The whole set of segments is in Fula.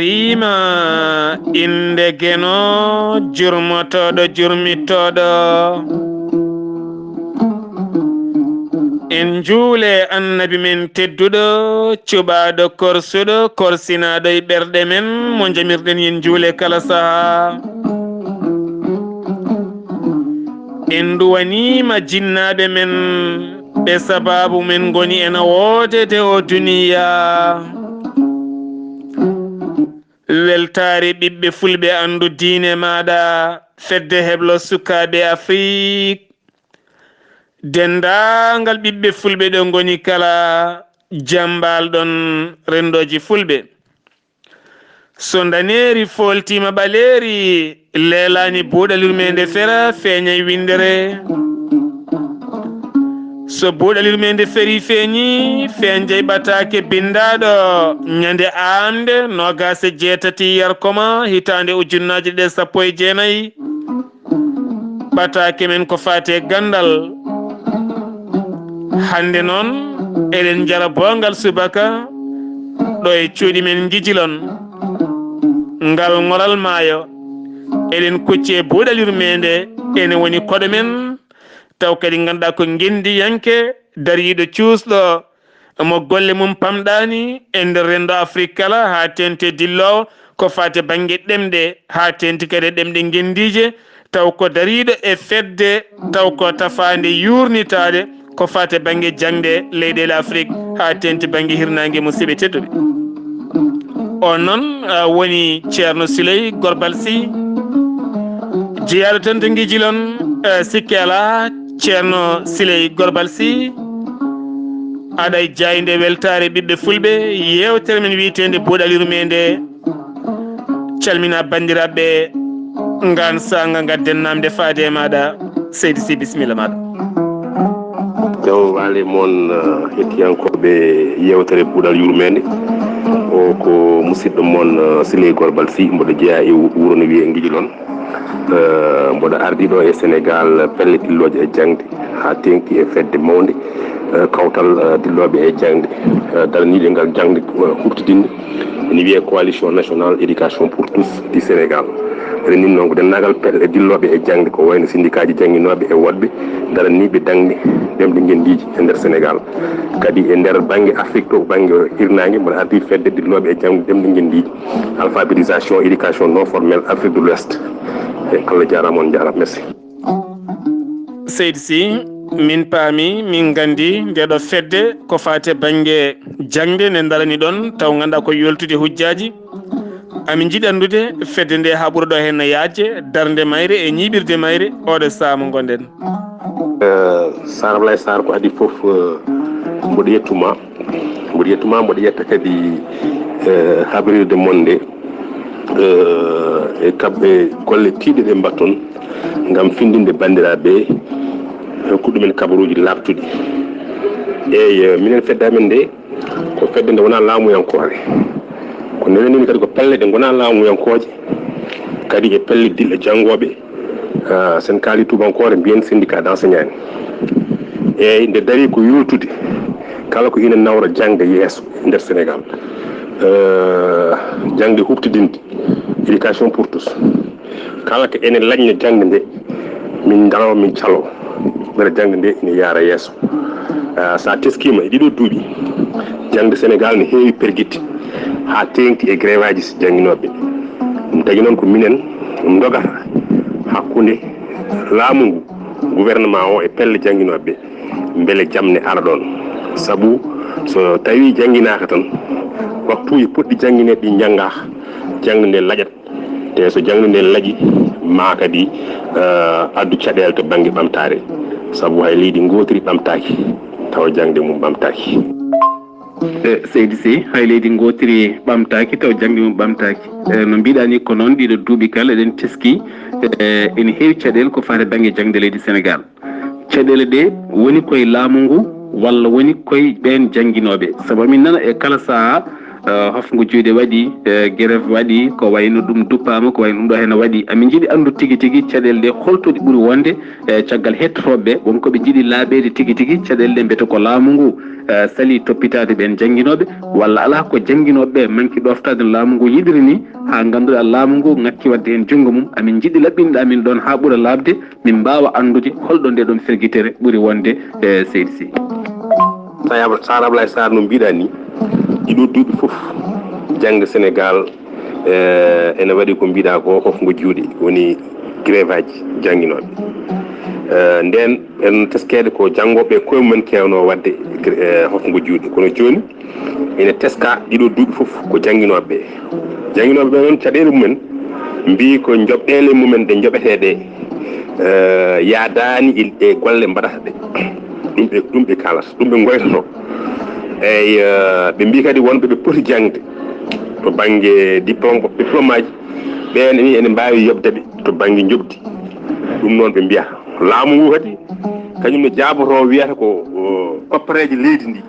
darima inde geno jurmotoɗo jurmittoɗo en juule annabi men tedduɗo cuɓaɗo korsuɗo korsinaɗo e ɓerɗe men mo jamirɗen yen juule kala saha en duwanima jinnaɓe men ɓe sababu men goni ena woodede o duniya weltare ɓiɓɓe fulɓe andu diine maɗa fedde heblo sukaɓe Afrique dendagal ɓiɓɓe fulɓe ɗo goni kala jambalɗon rendoji fulɓe so daneri foltima ɓaleri leelani buuɗalirmede fera feeñay windere so buuɗalirmede feri feeñi feeñjay ɓatake bindaɗo ñande amde 27 yarkoma hitande ujunnaje ɗe 19 ɓatake men ko fate gandal hande noon eɗen jara bongal subaka ɗo e cuuɗi men jijilon ngal ngoral maayo eɗen kucce buuɗalirmede ene woni koɗo men taw kadi ganduɗa ko gendiyanke dariɗo cuusɗo mo golle mum pamɗani e nder rendo Afrique kala ha tente dillowo ko fate banggue ɗemɗe ha tenti kadi ɗemɗe gendije taw ko dariɗo e fedde taw ko tafande yurnitade ko fate banggue jangde leyɗele Afrique ha tenti banggue hirnangue musidɓe tedduɓe on noon woni ceerno Siley Gorbal Sy jeeyaɗo tan to guijilon sikki ala ceerno Siley Gorbal Sy aɗa e jayde weltare ɓiɓɓe fulɓe yewtere men wiitede buuɗalirmede calmina bandiraɓe ngan sanga gadden namde faade maɗa Seydi Sy bisimilla maɗa jaw wale moon hettiyankoɓe yewtere buuɗal yurmede o ko musidɗo moon Siley Gorbal Sy mboɗo jeeya e wuuro no wiye guijilon mboɗo ardiɗo e Sénégal pelle dilloje e jangde ha tengti e fedde mawde kawtal dilloɓe e jangde daraniɗe ngal jangde huftidinde ene wiye coalition nationale éducation pour tous du Sénégal renin noon ko dennagal pelle dilloɓe e jangde ko wayno syndicat ji jangguinoɓe e woɗɓe daraniɓe dangde ɗemɗe gendiji e nder Sénégal kadi e nder banggue Afrique to banggue hirnangue mboɗo ardi fedde dilloɓe e jangde ɗemɗe gendiji alphabétisation éducation non formelle Afrique de l'Ouest e Allah jarama on jarama merci Seydi Sy min paami min gandi ndeɗo fedde ko fate banggue jangde nde darani ɗon taw ganduɗa ko yoltude hujjaji amin jiiɗi andude fedde nde ha ɓuura ɗo henno yajje darde mayre e ñiɓirde mayre oɗo sahaa mo gonɗen Sar Ablay Sarr ko adi foof mboɗo yettuma mboɗo yetta kadi habrirde monde e kamɓe golle tiiɗe ɗe mbatton gam findinde bandiraɓe kuɗɗumen kabaruji labtuɗi eyyi minen feddamen nde ko fedde nde wona laamuyankore ko nenenini kadi ko pelle ɗe gona laamuyankoje kadi e pelle dilɗe janggoɓe sen kaali tubankore mbiyen syndicat d'enseignant eyyi nde dari ko yultude kala ko ina nawra jangde yeeso nder Sénégal jangde huftidinde éducation pour tous kala ko ene lañna jangde nde min dalaw min calo beele jangde nde ina yaara yeeso sa teskima e ɗiɗo duuɓi jangde Sénégal ne heewi perguitte ha tengti e grève aji jangguinoɓe ɗum tagui noon ko minen dogata hakkude laamu ngu gouvernement o e pelle jangguinoɓe beele jamne ara ɗon saabu so tawi jangguinaka tan waktuji poɗɗi jangguineɗe ɗi jangga jangde nde laaƴat te so jangde nde laaƴi ma kadi addu caɗele to banggue ɓamtare saabu hay leydi gotiri ɓamtaki tawa jangde mum ɓamtaki Seydi Sy hay leydi gotiri ɓamtaki taw jangde mum ɓamtaki no mbiɗani ko noon ɗiɗo duuɓi kala eɗen teski ene heewi caɗele ko fate banggue jangde leydi Sénégal caɗele ɗe woni koye laamu ngu walla woni koye ɓen jangguinoɓe saabu min nana e kala saaha hofngo juuɗe waɗi grève waɗi ko wayno ɗum duppama ko wayno ɗum ɗo hen waɗi amin jiiɗi andu tigui tigui caɗele ɗe holtoɗe ɓuuri wonde caggal hettotoɓeɓe wonko ɓe jiiɗi laaɓede tigui tigui caɗele ɗe mbiyata ko laamu ngu sali toppitade ɓen jangguinoɓe walla ala ko jangguinoɓeɓe manki ɗoftade laamu ngu yiɗiri ni ha ganduɗa laamu ngu ngakki wadde hen junggo mum amin jiiɗi laɓɓinɗa min ɗon ha ɓuura labde min mbawa andude holɗo nde ɗon ferguitere ɓuuri wonde seydi Sy. Sar Ablaye Sarr no mbiɗa ni ɗiɗo duuɓi fof jangde Sénégal ene waɗi ko mbiɗa ko hofngo juuɗe woni grève aji jangguinoɓe nden en teskede ko janggoɓe koye mumen kewno wadde hofngo juuɗe kono joni ene teska ɗiɗo duuɓi fof ko jangguinoɓe ɓe noon caɗele mumen mbi ko joɓɗele mumen ɗe joɓeteɗe yaadani e golle mbaɗata ɗe ɗum ɓe kalata ɗum ɓe goytoto eyyi ɓe mbi kadi wonɓe ɓe poti jangde to banggue diplôme aji ɓen ni ene mbawi yobdeɓe to banggue jobdi ɗum noon ɓe mbiyata laamu ngu kadi kañum ne jaaboto wiyata ko koppareje leydi ndi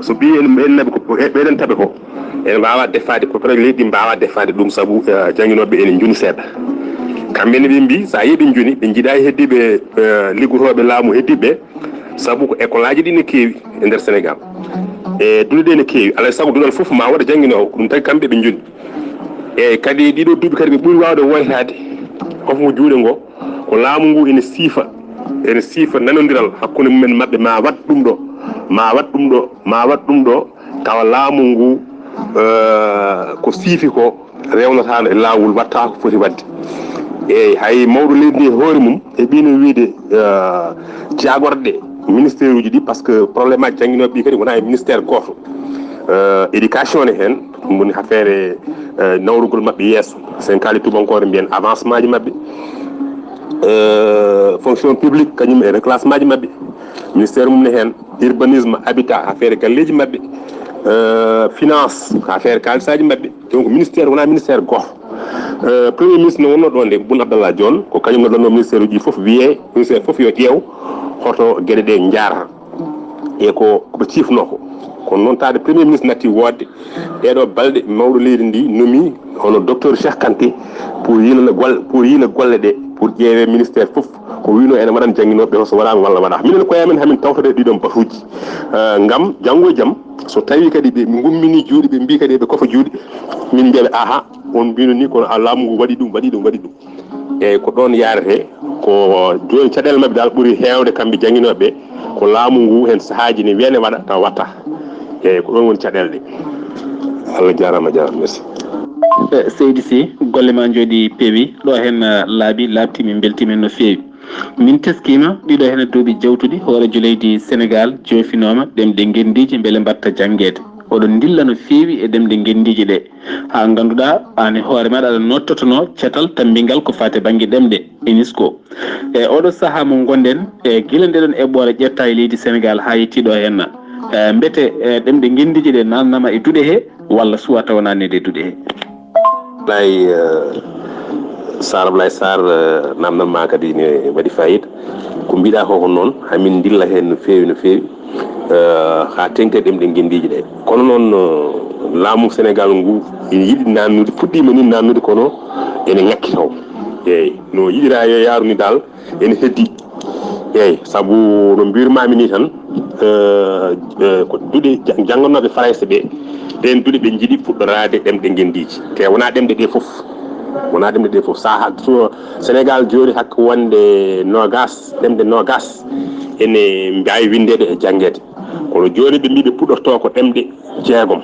so mbi en naɓe ɓeɗen taaɓe ko ene mbawa defade koppareje leydi ndi mbawa defade ɗum saabu jangguinoɓe ene joni seeɗa kamɓene ɓe mbi sa yi ɓe joni ɓe jiiɗa heddiɓe liggotoɓe laamu heddiɓe saabu ko école aji ɗi ne keewi e nder Sénégal e duɗe ɗe ne keewi alay saago duɗal foof ma waɗa jangguinowo ɗum tagi kamɓe ɓe joni eyyi kadi ɗiɗo duuɓi kadi ɓe ɓuuri wawde woytade hofngo juuɗe ngo ko laamu ngu ene siifa nanodiral hakkude mumen mabɓe ma wat ɗum ɗo tawa laamu ngu ko siifi ko rewnotano e lawol watta ko foti wadde eyyi hay mawɗo leydi ndi hoore mum heeɓino wiide jagorɗe ministére uji ɗi par ce que probléme aji jangguinoɓe ɓi kadi wona e ministére goto éducation ne hen ɗum woni affaire nawrugol mabɓe yeeso sen kaali tubankore mbiyen avancement ji mabɓe fonction publique kañum e reclassement ji mabɓe ministére mum ne hen urbanisme habitat affaire galleji mabɓe finance affaire kalisaji mabɓe donc ministére wona ministére goto premier ministre no wonno ɗon nde Boun Abdallah Dionne ko kañum no ɗonno ministére uji foof wiye ministére foof yo ƴeew hoto gueɗe ɗe jarata e koɓe cifno ko kono noon tawde premier ministre natti wodde ɗeɗo balɗe mawɗo leydi ndi nomi hono docteur Cheikh Kanté pour yilana golle ɗe pour ƴeewe ministére foof ko wino ene waɗan jangguinoɓe so waɗama walla waɗa minen koyamen hamin tawtode ɗiɗon batuji ngam janggo e jaam so tawi kadi ɓe gummini juuɗe ɓe mbi kadi ɓe kofa juuɗe min mbiyaɓe aha on mbino ni kono laamu ngu waɗi ɗum eyyi ko ɗon yarete ko joni caɗele mabɓe dal ɓuuri hewde kamɓe jangguinoɓe ko laamu ngu hen sahaji ne wiyane waɗa taw watta eyyi ko ɗon woni caɗele ɗe Allah jarama merci Seydi Sy golle ma jooɗi peewi ɗo hen laaɓti min beltimen no feewi min teskima ɗiɗo hen duuɓi jawtuɗi hoorejo leydi Sénégal jofinoma ɗemɗe gendiji beele mbatta jangguede oɗon dilla no feewi e ɗemɗe gendiji ɗe ha ganduɗa an hoore maɗa aɗa nottotono ceetal tambingal ko fate banggue ɗemɗe UNESCO e oɗo saaha mo gonɗen e guila ndeɗon eɓɓore ƴetta e leydi Sénégal ha yettiɗo henna mbete ɗemɗe gendiji ɗe nannama e duuɗe he walla suwa taw nannede e duuɗe he Sar Ablaye Sarr namdalma kadi ne waɗi fayida ko mbiɗa ko noon hamin dilla hen no feewi ha tengte ɗemɗe gendiji ɗe kono noon laamu Sénégal ngu ene yiɗi nannude fuɗɗima ni nannude kono ene ngakki taw eyyi no yiɗira yo yaruni dal ene heddi eyyi saabu no mbirmami ni tan ko duuɗe janggonoɓe français ɓe ɗen duuɗe ɓe jiiɗi fuɗɗorade ɗemɗe gendiji te wona ɗemɗe ɗe foof saha so Sénégal joni hakka wonde ɗemɗe nogas ene mbawi windede e jangguede kono joni ɓe mbi ɓe puɗɗorto ko ɗemɗe jeegom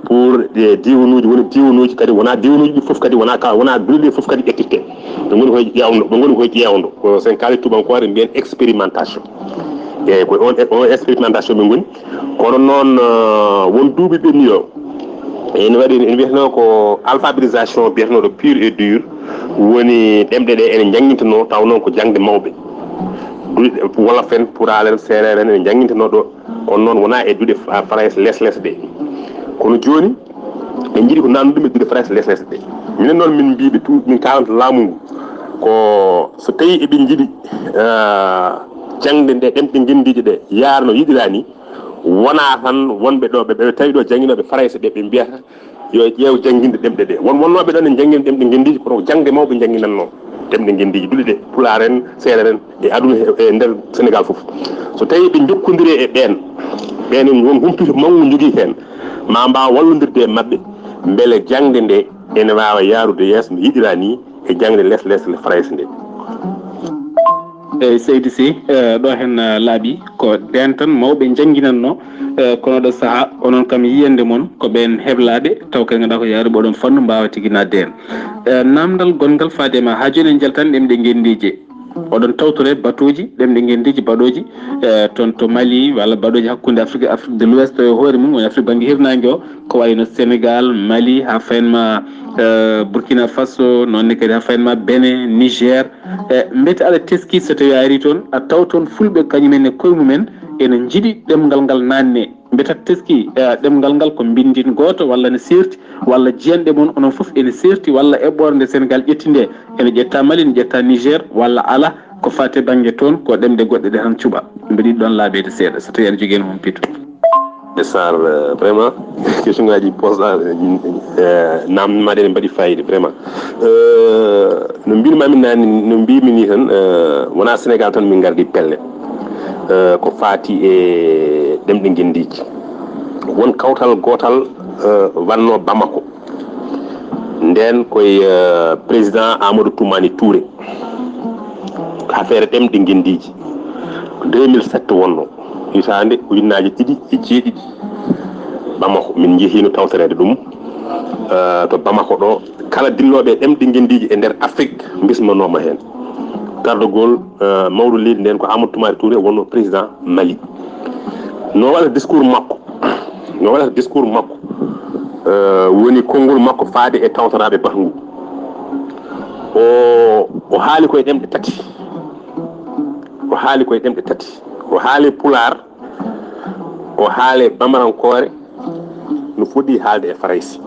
pour diwanuji woni diwanuji kadi wona diwanuji ɗi foof kadi wona duuɗe ɗe foof kadi ƴettitte ɓe goni koye ƴewdo ko sen kaali tubankore mbiyen expérimentation eyyi ko on expérimentation ɓe goni kono noon won duuɓi ɓenni o ene waɗi ene wiyeteno ko alphabétisation mbiyetenoɗo pur et dur woni ɗemɗe ɗe ene jangguinteno taw noon ko jangde mawɓe duuɗe wolof en pulaar en séréer en ene jangguinteno ɗo kono noon wona e duuɗe français les ɗe kono joni ɓe jiiɗi ko nannuɗum e duuɗe français les ɗe minen noon min mbiɓe min kalanta laamu ngu ko so tawi eɓe jiiɗi jangde nde ɗemɗe gendiji ɗe yaara no yiɗira ni wona tan wonɓe ɗo ɓe tawi ɗo jangguinoɓe français ɓe mbiyata yo ƴeew jangguinde ɗemɗe ɗe wonnoɓe ɗon e jangguin ɗemɗe guendiji kono jangde mawɓe jangguinanno ɗemɗe guendiji dulɗe ɗe pulaar en seeɗa en e aduna e nder Sénégal foof so tawi ɓe jokkodiri e ɓen won humpito mawgu jogui hen ma mbawa wallodirde e mabɓe beele jangde nde ene wawa yarude yeeso no yiɗira ni e jangde less le français nde eyyi Seydi Sy ɗo hen laaɓi ko ɗen tan mawɓe jangguinanno kono ɗo saaha onon kam yiyande moon ko ɓen heblaɓe taw ko ganduɗa ko yaaruɓe oɗon fannu mbawa tigui nadde hen namdal gongal faadema ha joni en jaltan ɗemɗe guendije oɗon tawtore batuji ɗemɗe guendiji baɗoji toon to Mali walla baɗoji hakkude Afrique de l'Ouest e hoore mum woni Afrique banggue hirnangue o ko wayno Sénégal Mali ha fayenma Burkina Faso nonne kadi ha fayenma Bénin Niger mbete aɗa teski so tawi a ari toon a taw toon fulɓe kañumen e koye mumen ene jiiɗi ɗemgal ngal nanne mbete teski ɗemgal ngal ko bindin goto walla ne serti walla jiyanɗe moon onon foof ene serti walla eɓɓore nde Sénégal ƴetti nde ene ƴetta Mali ne ƴetta Niger walla ala ko fate banggue toon ko ɗemɗe goɗɗe ɗe tan cuuɓa mbeɗi ɗon laaɓede seeɗa so tawi aɗa jogui hen moon piitu Sar vraiment question ngaji posɗa nammaɗe ne mbaɗi fayida vraiment no mbirmami nani no mbimi ni tan wona Sénégal tan min gardi pelle ko faati e ɗemɗe guendiji won kawtal gotal wanno Bamako nden koye président Amadou Toumani Touré affaire ɗemɗe guendiji 2007 wonno hitande ujunnaje 2007 Bamako min jeehino tawtorede ɗum to Bamako ɗo kala dilloɓe ɗemɗe guendiji e nder Afrique bismanoma hen gardogol mawɗo leydi nden ko Amadou Toumani Touré wonno président Mali no waɗata discours makko woni konngol makko faade e tawtoraɓe batu ngu o haali koye ɗemɗe tati o haali Pulaar o haali Bambarankore no fuɗɗi haalde e Faraysi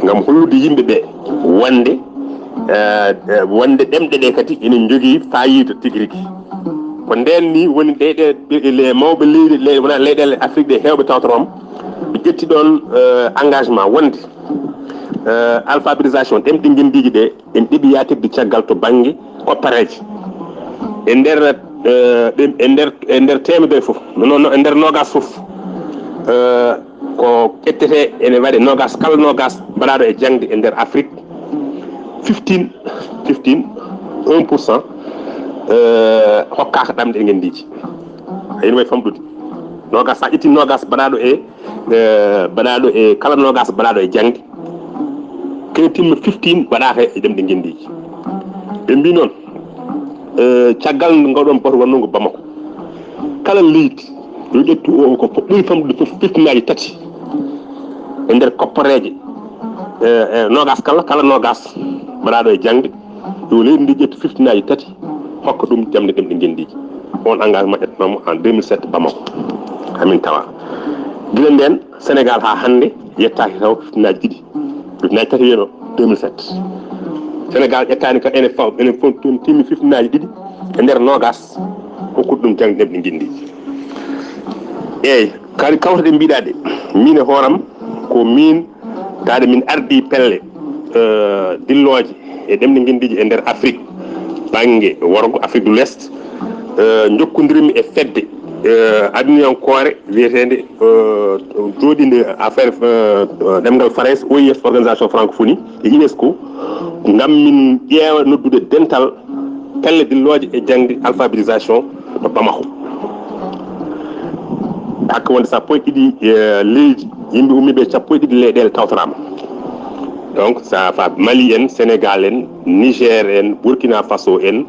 ngam hollude yimɓe ɓe wonde ɗemɗe ɗe kadi ene jogii fayida tigui rigui ko nden ni woni leyɗele mawɓe leydi wona leyɗele Afrique ɗe hewɓe tawtorom ɓe ƴetti ɗon engagement wonde alphabétisation ɗemɗe guendiji ɗe en ɗiɓi yatirde caggal to banggue koppareje e nder temedere foof e nder nogas foof ko ƴettete ene waɗe nogas kala nogas mbaɗaɗo e jangde e nder Afrique 1% hokkaka ɗamɗe e guendiji hayno way famɗude nogas sa ƴetti nogas mbaɗaɗo e kala nogas mbaɗaɗo e jangde kene timma 15 waɗaka e ɗemɗe guendiji ɓe mbi noon caggal ngawɗon bato wonngo Bamako kala leydi yo ƴettu ko ɓuuri famɗude foof 15 tati e nder koppareje nogas kala nogas mbaɗaɗo e jangde yo leydi ndi ƴettu 15 tati hokka ɗum jamde ɗemɗe guendiji on engagement ƴettanoma en 2007 Bamako hamin tawa gila nden Sénégal ha hande yettaki taw 15 tati wiyeno 2007 Sénégal ƴettani ka ene timmi 15 e nder nogas hokkude ɗum jangde ɗemɗe guendiji eyyi kadi kawta ɗe mbiɗa ɗe min e hooram ko min tade min ardi pelle dilloje e ɗemɗe guendiji e nder Afrique banggue worgo Afrique de l'Ouest jokkodirimi e fedde aduniyankore wiyetede jooɗinde affaire ɗemgal France OIF organisation francophonie e UNESCO ngam min ƴeewa noddude dental pelle dilloje e jangde alphabétisation to Bamako hakka wonde sappo e ɗiɗi leydi yimɓe ummiɓe sappo e ɗiɗi leyɗele tawtorama donc ça fa Mali en Sénégal en Niger en Burkina Faso en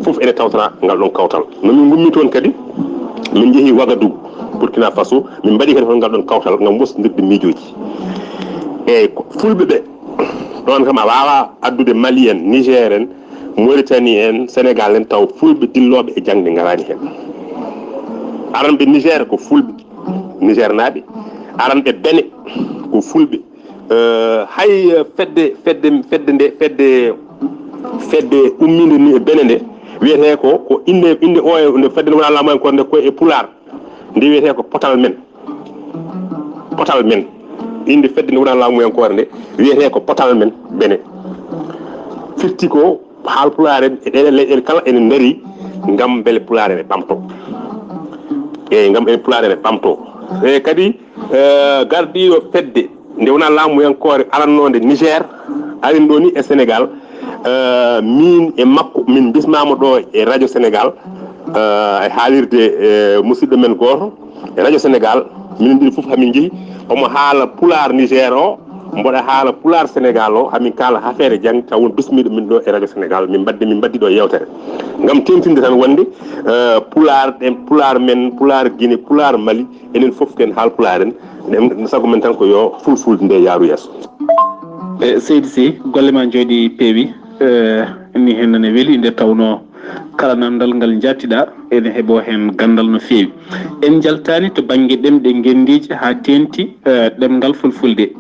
foof ene tawtora ngal ɗon kawtal nomin gummi toon kadi min jeehi Ouagadougou Burkina Faso min mbaɗi kadi hon ngal ɗon kawtal ngam wosnodirde miijoji eyyi fulɓe ɓe ɗon kam a wawa addude Mali en Niger en Mauritanie en Sénégal en taw fulɓe dilloɓe e jangde garani hen aranɓe Niger ko fulɓe Niger naaɓe aranɓe Bénin ko fulɓe hay fedde umminde ni e Bénin nde wiyete ko inde o nde fedde wona laamu en ko nde koye e Pulaar nde wiyete ko potal men inde fedde nde wona laamuyankore nde wiyete ko potal men bene firti ko haalpulaar en e ɗeɗe leyɗele kala ene daari ngam beele pulaar en e ɓamto eyyi ngam ene pulaar en e ɓamto e kadi gardiɗo fedde nde wona laamuyankore arannode Niger arin ɗo ni e Sénégal min e makko min bismama ɗo e radio Sénégal e haalirde musidɗo men goto e radio Sénégal minen ɗiɗi foof hamin jeehi omo haala pulaar Niger o mboɗa haala pulaar Sénégal o hamin kala affaire jang taw won bismiɗo min ɗo e radio Sénégal min baddi ɗo yewtere ngam tentinde tan wonde pulaar men pulaar Guinée pulaar Mali enen foof ken haal pulaar en sago men tan ko yo fulfulde nde yaaru yeeso Seydi Sy golle ma jooɗi peewi ni hen ne weeli nde tawno kala namdal ngal jattiɗa ene heeɓo hen gandal no feewi en jaltani to banggue ɗemɗe gendiji ha tenti ɗemgal fulfulde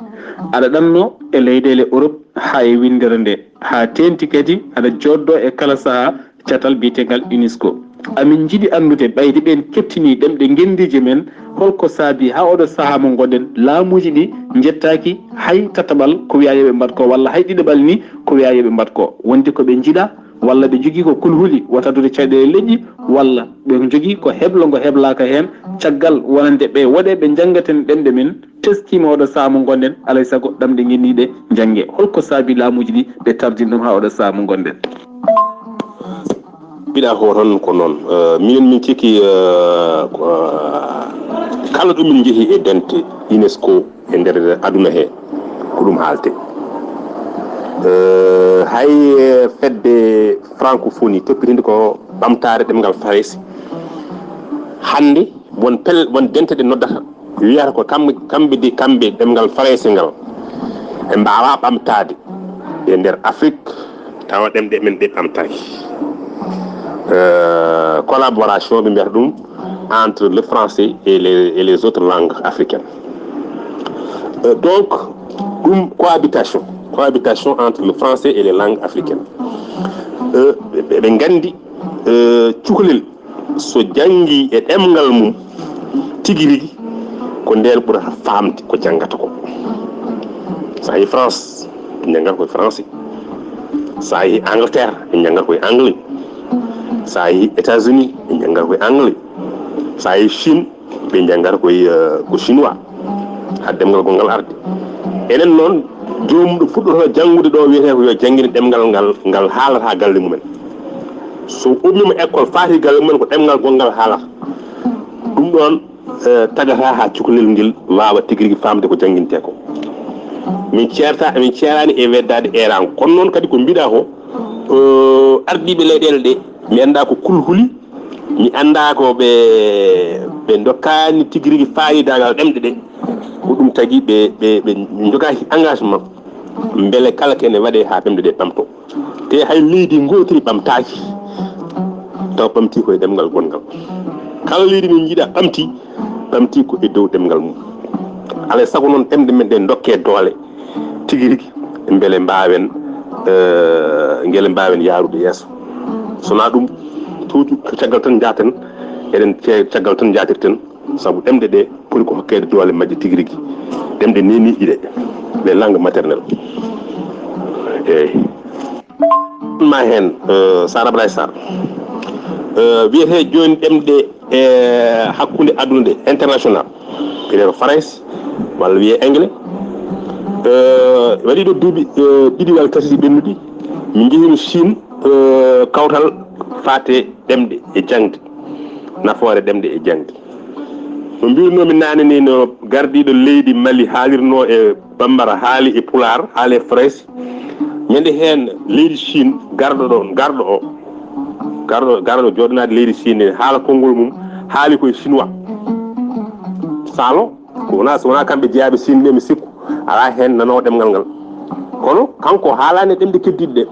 aɗa ɗanno e leyɗele Europe ha e windere nde ha tenti kadi aɗa joddo e kala saaha catal biyetegal UNESCO amin jiiɗi andude ɓayde ɓen kettini ɗemɗe gendiji men holko saabi ha oɗo saaha mo gonɗen laamuji ɗi jettaki hay tataɓal ko wiya yoɓe mbat ko walla hay ɗiɗaɓal ni ko wiya yoɓe mbat ko wondi koɓe jiiɗa walla ɓe jogui ko kulhuli watadude caɗele leƴƴi walla ɓe jogui ko heblo ngo heblaka hen caggal wonande ɓe woɗe ɓe janggaten ɗemɗe men teskima oɗo saaha mo gonɗen alay saago ɗamɗe guenniɗe jangge holko saabi laamuji ɗi ɓe tardin ɗum ha oɗo saaha mo gonɗen mbiɗa ko tan ko noon minen min cikki kala ɗum min jeehi e dente UNESCO e nder aduna he ko ɗum haalte hay fedde francophonie toppitinde ko ɓamtare ɗemgal Faris hande won dente ɗe noddata wiyata ko kamɓe ɗemgal Faransi ngal ɓe mbawa ɓamtade e nder Afrique tawa ɗemɗe men ɗe ɓamtaki collaboration ɓe mbiyata ɗum entre le français et les autres langues africaines donc ɗum cohabitation entre le français et les langues africaines ɓe gandi cukalel so jangi e ɗemgal mum tigui rigui ko nden ɓurata famde ko janggata ko sa yi France ɓe janggata koye français sa yi Angleterre ɓe janggata koye anglais sa yi États-Unis ɓe janggata koye anglais sa yi Chine ɓe janggata koye ko chinois ha demgal gongal arde enen noon jomum ɗo fuɗɗoto janggude ɗo wiyete ko yo janggine ɗemgal ngal haalata galle mumen so ummima école faati galle mumen ko ɗemgal gongal haalata ɗum ɗon tagata ha cukalel ngel wawa tigui rigui famde ko janguinte ko min ceerani e weddade eran kono noon kadi ko mbiɗa ko ardiɓe leyɗele ɗe mi anda ko kulhuli mi anda ko ɓe dokkani tigui rigui fayidagal ɗemɗe ɗe ko ɗum tagui ɓe jogaki engagement beele kala kene waɗe ha ɗemɗe ɗe ɓamto te hay leydi gotiri ɓamtaki taw ɓamti koye ɗemgal gongal kala leydi min jiiɗa ɓamti ko e dow ɗemgal mum alay saago noon ɗemɗe men ɗe dokke doole tigui rigui beele mbawen yaarude yeeso sona ɗum tuuti caggal tan jaten eɗen caggal tan jatirten saabu ɗemɗe ɗe poti ko hokkede doole majje tigui rigui ɗemɗe neniɗi ɗe les langues maternelles eyyi ma hen Sara Abdoulaye Sarr wiyete joni ɗemɗe e hakkude aduna nde international wiyete ko France walla wiye anglais waɗi ɗo duuɓi ɗiɗi walla tati ɓennuɗi min jeehino Chine kawtal fate ɗemɗe e jangde nafoore ɗemɗe e jangde no mbirnomi nane ni no gardiɗo leydi Mali haalirno e Bambara haali e Pulaar haali e Français ñande hen leydi Chine garɗo joɗanade leydi Chine haala konngol mum haali koye chinois salo so wona kamɓe jeeyaɓe Chine ɓe mi sikku ala hen nanowo ɗemgal ngal kono kanko haalani ɗemɗe keddiɗe ɗe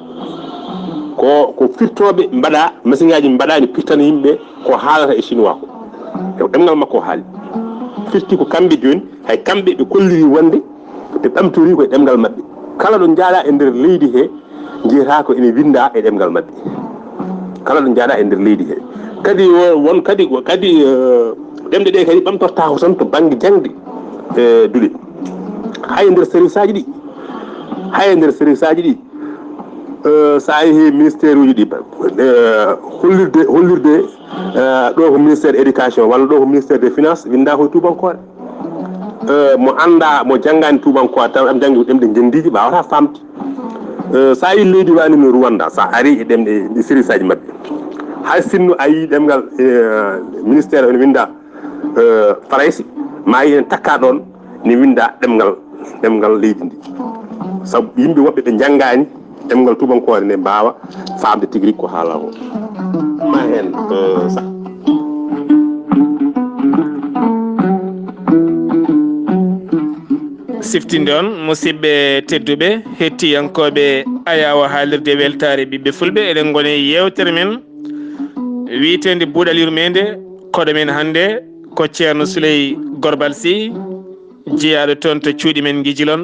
ko firtoɓe mbaɗa machine ngaji mbaɗani pirtana yimɓeɓe ko haalata e chinois ko ɗemgal makko haali firti ko kamɓe joni hay kamɓe ɓe kolliri wonde ɓe ɓamtori koye ɗemgal mabɓe kala ɗo jaaɗa e nder leydi he jiyata ko ene winda e ɗemgal mabɓe kala ɗo jaaɗa e nder leydi he kadi won kadi demde ɗe kadi ɓamtorta ko tan to banggue jangde duɗe hay nder service aji ɗi sa yeehi ministére uji ɗi hollirde ɗo ko ministére éducation walla ɗo ko ministére des finances winda koye tubankore mo anda mo janggani tubankore taw am janggi ɗemɗe gendiji wawata famde sa yi leydi wani no Rwanda sa ari e ɗemɗe service aji mabɓe hay sinno a yi ɗemgal ministére ene winda Faraysi ma yi en takka ɗon ne winda ɗemgal leydi ndi sabu yimɓe woɓɓe ɓe janggani ɗemgal tubankore nde mbawa famde tigui rigui ko haala ko ma hen siftinde on musidɓe tedduɓe hettiyankoɓe ayawa haalirde weltare ɓiɓɓe fulɓe eɗen gone yewtere men wiitede buuɗal yurmede koɗo men hannde ko ceerno Souley Gorbal Sy jeeyaɗo toon to cuuɗi men Guijilon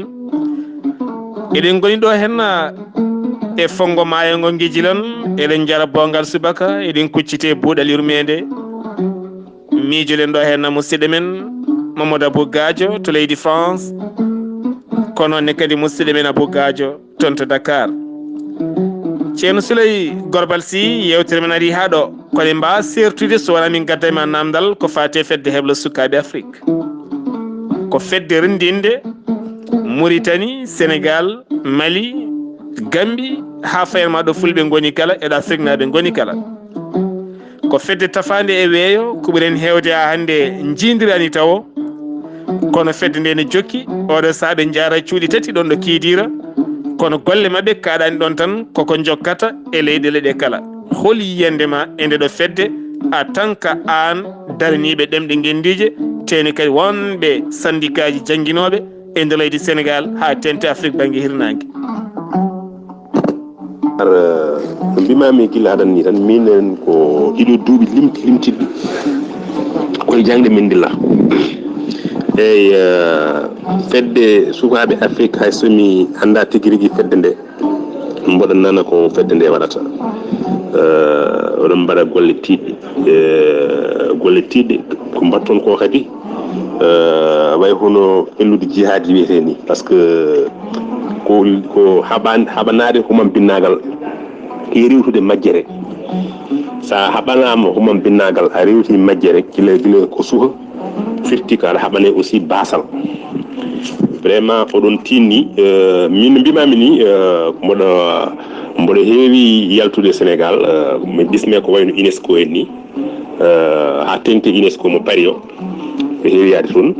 eɗen goni ɗo henna e fongo maayo ngo Guijilon eɗen jara bongal subaka eɗen kuccite buuɗal yurmede miijoɗen ɗo henna musidɗo men Mamadou Abou Gadio to leydi France kono ne kadi musidɗo men Abou Gadio toon to Dakar ceerno Souley Gorbal Sy yewtere men ari ha ɗo koɗe mbawa sertude so wona min gadda ma namdal ko fate fedde heblo sukaɓe Afrique ko fedde rendinde Mauritanie Sénégal Mali Gambie ha fayerma ɗo fulɓe goni kala eɗo Afrique naɓe goni kala ko fedde tafande e weeyo ko ɓuuren hewde ha hande jindirani tawo kono fedde nde ne jokki oɗo saaha ɓe jaara cuuɗi tati ɗon ɗo kiidira kono golle mabɓe kaɗani ɗon tan koko jokkata e leyɗele ɗe kala hol yiyandema e nde ɗo fedde a tant que an daraniɓe ɗemɗe gendije teni kadi wonɓe syndicat ji jangguinoɓe e nder leydi Sénégal ha tente Afrique banggue hirnangue no mbimami gila haɗan ni tan minen ko ɗiɗo duuɓi limtiɗɗi koye jangde min dilla eyyi fedde sukaɓe Afrique hay somi anda tigui rigui fedde nde mboɗo nana ko fedde nde waɗata oɗon mbaɗa golle tiɗɗe ko mbatton ko kadi way hono fellude jihadi wiyete ni par ce que ko haɓanade humam binnagal e rewtude majjere sa haɓanama humam binnagal a rewti majjere gila ko suha firti ko aɗa haɓane aussi basal vraiment oɗon tinni min mbimami ni mboɗo heewi yaltude Sénégal mi bisme ko wayno UNESCO en ni ha tengte UNESCO mo Paris o ɓe heewi yaade toon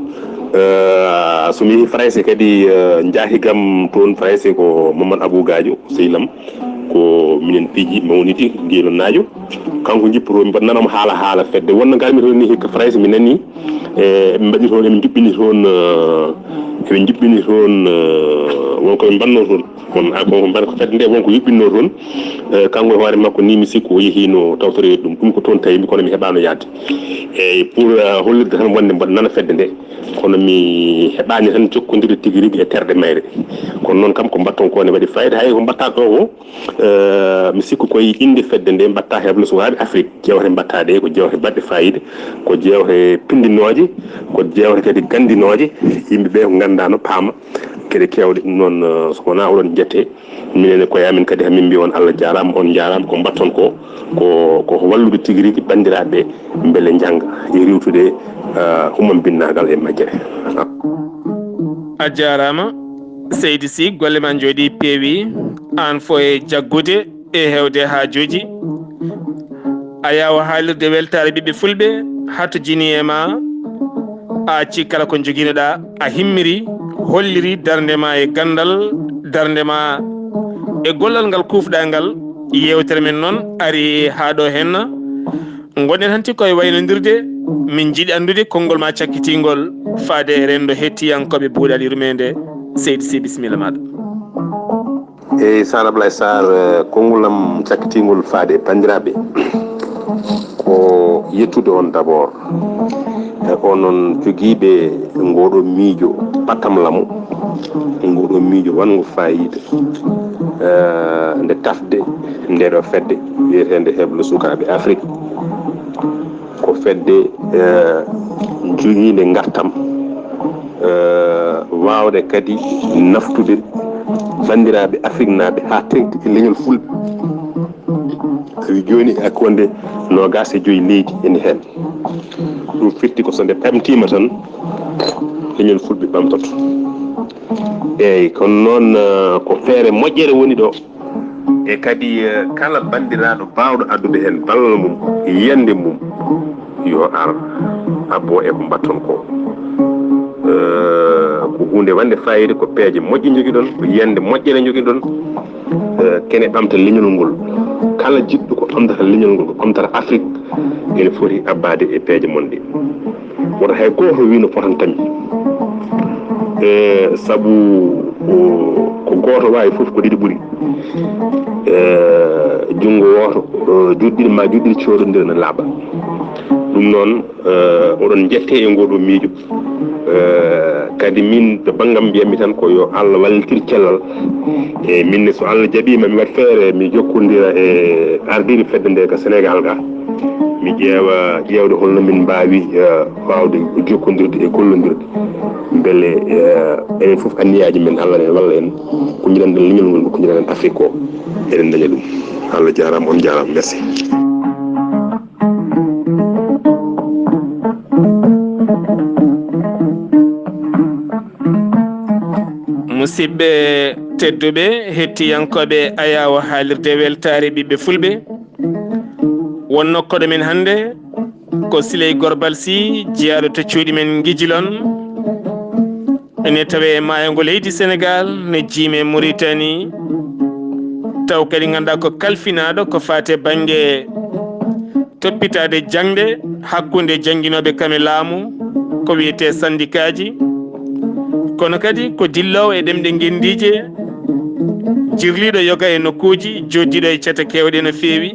somi yeehi France kadi jaahigam toon France ko Mamadou Abou Gadio sehlam ko minen piiji mawniti guelonnajo kanko jippoto mbaɗa nanamo haala fedde wonno garmi toon ni hikka France mi nani e mbaɗi toon eɓe jiɓɓini toon wonko ɓe mbanno toon ko mbaɗa ko fedde nde wonko yuɓɓinno toon kanko e hoore makko ni mi sikku o yehino tawtore ɗum ko toon tawimi kono mi heɓano yaade eyyi pour hollirde tan wonde mbaɗa nana fedde nde kono mi heɓani tan jokkodirde tigui rigui e terɗe mayre kono noon kam ko mbatton ko ne waɗi fayida hay ko mbatta ɗo ko mi sikku koye inde fedde nde mbatta heble sukaɓe Afrique jewte mbatta ɗe ko jewte baɗɗe fayida ko jewte pindinoje ko jewte kadi gandinoje yimɓeɓe ko gandano paama kede kewɗe ɗum noon so wona oɗon jette minen koye amin kadi hamin mbi on Allah jarama on jarama ko mbatton ko wallude tigui rigui bandiraɓe beele jangga e rewtude humam binnagal e majjere a jarama Seydi Sy golle ma jooɗi peewi an fo e jaggude e hewde haajuji a yawa haalirde weltare ɓiɓɓe fulɓe hato jini e ma a acci kala ko joguinoɗa a himmiri holliri darndema e gandal darndema e gollal ngal kufɗa ngal yewtere men noon ari ha ɗo henna gonɗen hanti koye waynodirde min jiiɗi andude konngol ma cakkitingol faade e rendo hettiyankoɓe buuɗal yurmede Seydi Sy bisimilla maɗa eyyi Sara Ablaye Sarr kongolam cakkitingol faade bandiraɓe ko yettude on d' abord e onon joguiɓe ngoɗo miijo battam lamu ngoɗo miijo wango fayida nde tafde ndeɗo fedde wiyetede heble sukaɓe Afrique ko fedde jogiinde ngartam waawde kadi naftude banndiraaɓe Afrique naaɓe haa teŋti e leñol fulɓe sabi jooni hakkunde 25 leydi ene heen ɗum firti ko so nde ɓamtiima tan leñol fulɓe ɓamtoto eeyi kono noon ko feere moƴƴere woni ɗo e kadi kala banndiraaɗo baawɗo addude heen ballal mum yiyande mum yo ar abbo e ko mbatton ko ko hunde wande fayida ko peeje moƴƴe jogi ɗon ko yiyande moƴƴere jogi ɗon kene ɓamta leñol ngol kala jiɗɗo ko ɓamtata leñol ngol ko ɓamtata Afrique ene foti abbade e peeje mon ɗe woto hay goto wi no potantami sabu ko goto wawi fof ko ɗiɗi ɓuuri junngo woto juɗɗiɗi ma juɗɗiɗi coɗodira no laaɓa ɗum noon oɗon jette e ngoɗo miijo kadi min to banggam mbiyatmi tan ko yo Allah wallitir cellal e minne so Allah jaɓima mi wat feere mi jokkodira e ardini fedde nde ko Sénégal ga mi ƴeewde holno min mbawi wawde jokkodirde e gollodirde beele enen foof anniyaji men Allah ne walla en ko jiɗan ɗen leñol ngol ko jiɗan en Afrique o eɗen daña ɗum Allah jarama on jarama merci musidɓe tedduɓe hettiyankoɓe ayawa haalirde weltare ɓiɓɓe fulɓe wonno koɗo men hannde ko Siley Gorbal Sy jeyaɗo to cuuɗi men Guijilon ene tawe e maayo leydi Sénégal no jiime Mauritanie taw kadi ganduɗa ko kalfinaɗo ko fate banggue toppitade jangde hakkude jangguinoɓe kame laamu ko wiyete syndicat ji kono kadi ko dillowo e ɗemɗe gendije jirliɗo yoga e nokkuji joddiɗo e cata kewɗe no feewi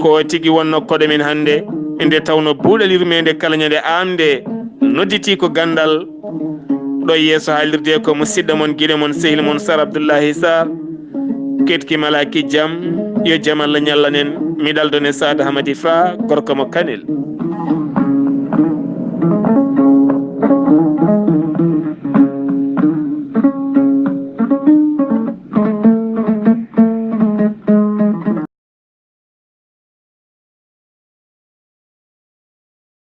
ko tigui wonno koɗo men hannde nde tawno buuɗal yurmede kala ñande amde nodditi ko gandal ɗo yeeso haalirde ko musidɗo moon guiɗo moon sehil moon Sar Abdoullahi Sarr ketki malaki jaam yo jaam Allah ñallanen mi ɗaldone Sada Hamadi Fa gorko mo Kanel